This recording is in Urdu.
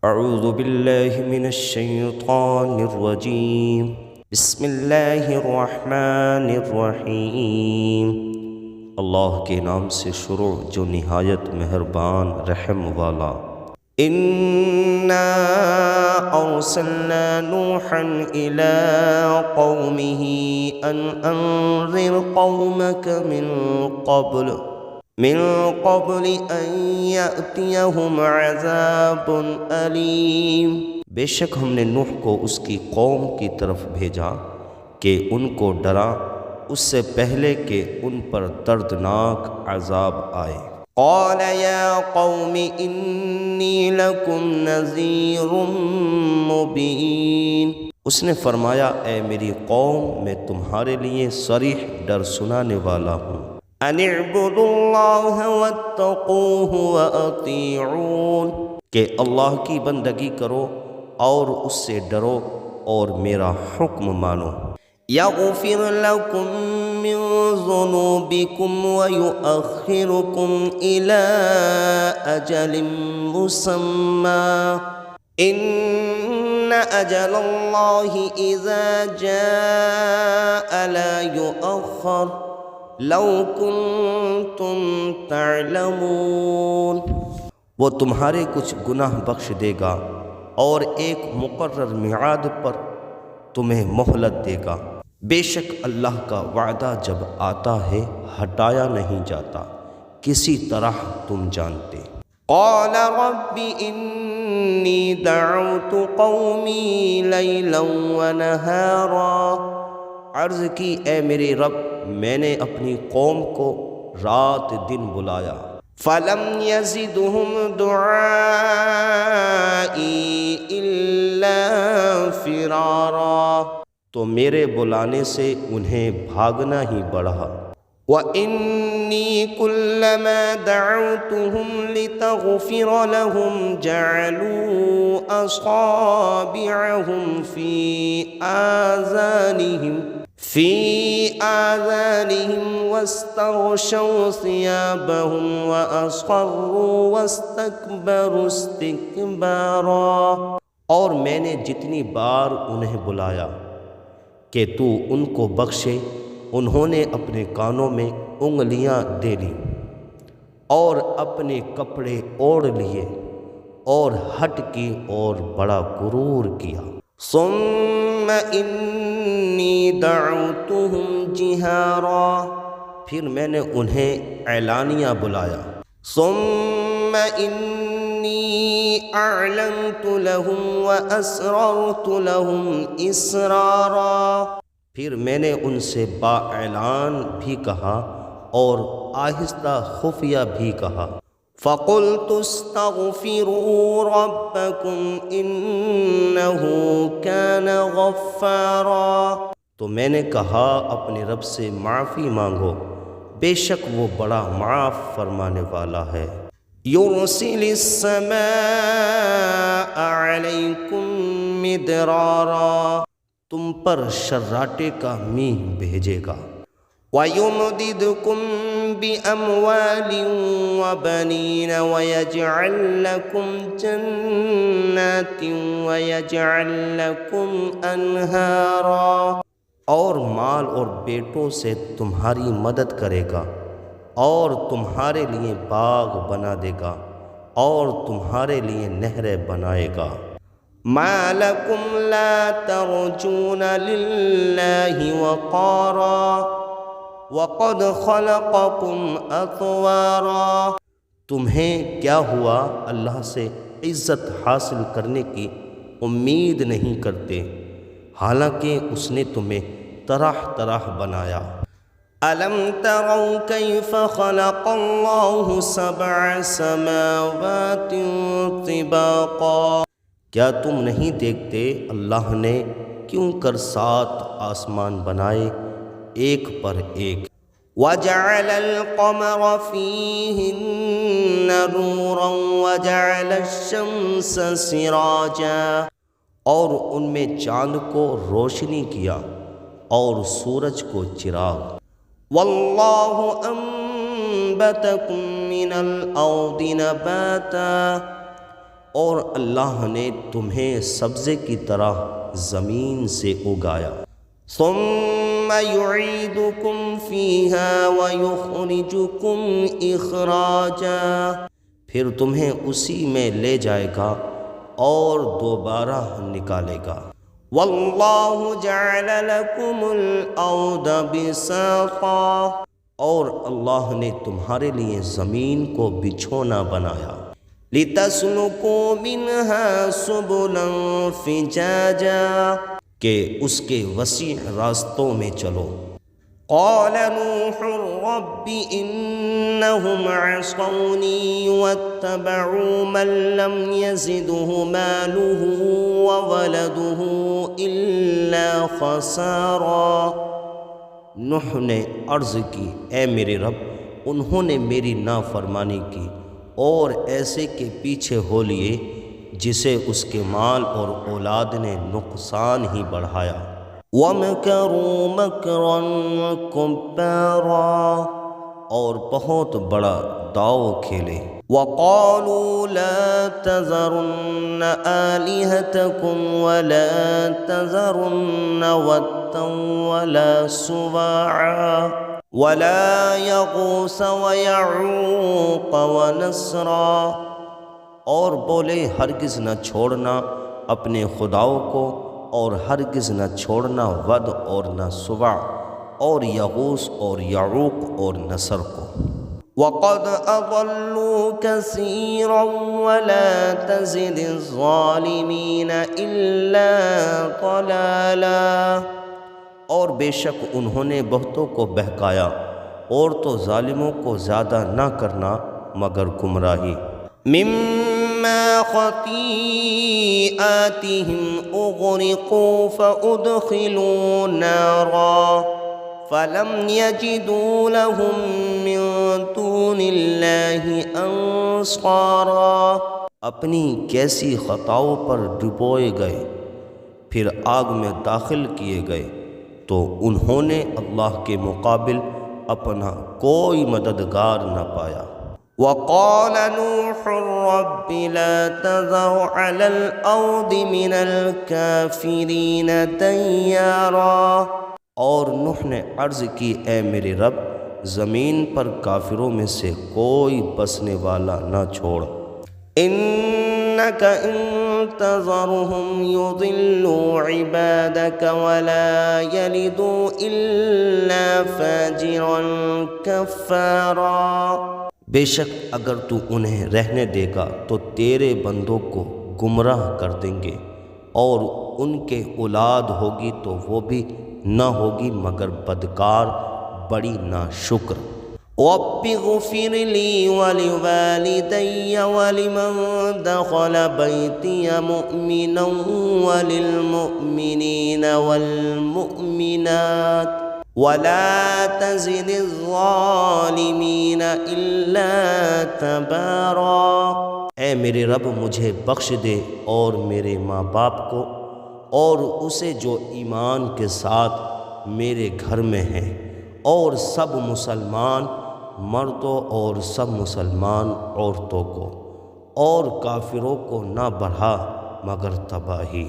اعوذ باللہ من الشیطان الرجیم بسم اللہ الرحمن الرحیم۔ اللہ کے نام سے شروع جو نہایت مہربان رحم والا۔ انا ارسلنا نوحا الى قومه ان انذر قومك من قبل ان یأتیہم عذاب علیم۔ بے شک ہم نے نوح کو اس کی قوم کی طرف بھیجا کہ ان کو ڈرا اس سے پہلے کہ ان پر دردناک عذاب آئے۔ قال یا قوم انی لکم نذیر مبین۔ اس نے فرمایا اے میری قوم میں تمہارے لیے صریح ڈر سنانے والا ہوں۔ ان اعبدوا اللہ واتقوہ واطیعون، کہ اللہ کی بندگی کرو اور اس سے ڈرو اور میرا حکم مانو۔ یغفر لکم من ذنوبکم ویؤخرکم الی اجل مسمی، ان اجل اللہ اذا جاء لا یؤخر لو کنتم تعلمون۔ وہ تمہارے کچھ گناہ بخش دے گا اور ایک مقرر میعاد پر تمہیں مہلت دے گا۔ بے شک اللہ کا وعدہ جب آتا ہے ہٹایا نہیں جاتا، کسی طرح تم جانتے۔ قال رب انی دعوت قومی لیلا ونہارا۔ عرض کی اے میرے رب میں نے اپنی قوم کو رات دن بلایا۔ فلم یزدہم دعائی الا فرارا، تو میرے بلانے سے انہیں بھاگنا ہی بڑھا۔ وَإِنِّي كُلَّمَا دَعَوْتُهُمْ لِتَغْفِرَ لَهُمْ جَعَلُوا أَصَابِعَهُمْ فِي آذَانِهِمْ وَاسْتَغْشَوْا ثِيَابَهُمْ وَأَصَرُّوا وَاسْتَكْبَرُوا اسْتِكْبَارًا۔ اور میں نے جتنی بار انہیں بلایا کہ تو ان کو بخشے، انہوں نے اپنے کانوں میں انگلیاں دے لیں اور اپنے کپڑے اوڑھ لیے اور ہٹ کی اور بڑا غرور کیا۔ ثم انی دعوتہم جہارا، پھر میں نے انہیں اعلانیہ بلایا۔ ثم انی اعلنت لہم واسررت لہم اسرارا، پھر میں نے ان سے با اعلان بھی کہا اور آہستہ خفیہ بھی کہا۔ فَقُلْتُ اسْتَغْفِرُوا رَبَّكُمْ إِنَّهُ كَانَ غَفَّارًا، تو میں نے کہا اپنے رب سے معافی مانگو، بے شک وہ بڑا معاف فرمانے والا ہے۔ يُرْسِلِ السَّمَاءَ عَلَيْكُمْ مِدْرَارًا، تم پر شراٹے کا میںہ بھیجے گا۔ وَيُمْدِدْكُمْ بِأَمْوَالٍ وَبَنِينَ وَيَجْعَلْ لَكُمْ جَنَّاتٍ وَيَجْعَلْ لَكُمْ أَنْهَارًا، اور مال اور بیٹوں سے تمہاری مدد کرے گا اور تمہارے لیے باغ بنا دے گا اور تمہارے لیے نہریں بنائے گا۔ ما لکم لا ترجون للہ وقارا وقد خلقکم اطوارا، تمہیں کیا ہوا اللہ سے عزت حاصل کرنے کی امید نہیں کرتے حالانکہ اس نے تمہیں طرح طرح بنایا۔ الم تروا کیف خلق اللہ سبع سماوات طباقا، کیا تم نہیں دیکھتے اللہ نے کیوں کر 7 آسمان بنائے ایک پر ایک۔ وَجَعَلَ الْقَمَرَ فِيهِنَّ نُورًا وَجَعَلَ الشَّمْسَ سِرَاجًا، اور ان میں چاند کو روشنی کیا اور سورج کو چراغ۔ وَاللَّهُ أَنبَتَكُم مِّنَ الْأَرْضِ نَبَاتًا، اور اللہ نے تمہیں سبزے کی طرح زمین سے اگایا۔ ثم يعيدكم فيها ويخرجكم اخراجا، پھر تمہیں اسی میں لے جائے گا اور دوبارہ نکالے گا۔ واللہ جعل لكم الارض بساطا، اور اللہ نے تمہارے لیے زمین کو بچھونا بنایا۔ لتسلكوا منها سبلا فجاجا، کہ اس کے وسیع راستوں میں چلو۔ قال نوح رب انہم عصونی واتبعوا من لم يزده ماله وولده الا خسارا۔ نوح نے عرض کی، اے میرے رب، انہوں نے میری نافرمانی کی اور ایسے کے پیچھے ہو لیے جسے اس کے مال اور اولاد نے نقصان ہی بڑھایا۔ وَمَكَرُوا مَكْرًا كُبَّارًا، اور بہت بڑا داؤ کھیلے۔ وَقَالُوا لَا تَذَرُنَّ آلِهَتَكُمْ وَلَا تَذَرُنَّ وَدًّا وَلَا سُوَاعًا وَلَا يَغُوثَ وَيَعُوقَ وَنَسْرًا، اور بولے ہرگز نہ چھوڑنا اپنے خداؤں کو، اور ہرگز نہ چھوڑنا ود اور نہ سواع اور یغوث اور یعوق اور نصر کو۔ وَقَدْ أَضَلُّوا كَثِيرًا وَلَا تَزِدِ الظَّالِمِينَ إِلَّا ضَلَالًا، اور بے شک انہوں نے بہتوں کو بہکایا، اور تو ظالموں کو زیادہ نہ کرنا مگر گمراہی۔ مما خطیئاتہم اغرقوا فادخلوا نارا فلم یجدوا لهم من دون اللہ انصارا، اپنی کیسی خطاؤں پر ڈبوئے گئے، پھر آگ میں داخل کیے گئے تو انہوں نے اللہ کے مقابل اپنا کوئی مددگار نہ پایا۔ وقال نوح رب لا تذر على الأرض من الكافرين ديارا، اور نوح نے عرض کی، اے میرے رب، زمین پر کافروں میں سے کوئی بسنے والا نہ چھوڑ۔ انك ان تذرهم يضلوا عبادك ولا يلدوا الا فاجرا كفارا، بے شک اگر تو انہیں رہنے دے گا تو تیرے بندوں کو گمراہ کر دیں گے، اور ان کے اولاد ہوگی تو وہ بھی نہ ہوگی مگر بدکار، بڑی ناشکر۔ رب اغفر لي ولوالدي ولمن دخل بيتي مؤمنا وللمؤمنين والمؤمنات ولا تزد الظالمین الا تبارا، اے میرے رب مجھے بخش دے اور میرے ماں باپ کو اور اسے جو ایمان کے ساتھ میرے گھر میں ہیں، اور سب مسلمان مردوں اور سب مسلمان عورتوں کو، اور کافروں کو نہ بڑھا مگر تباہی۔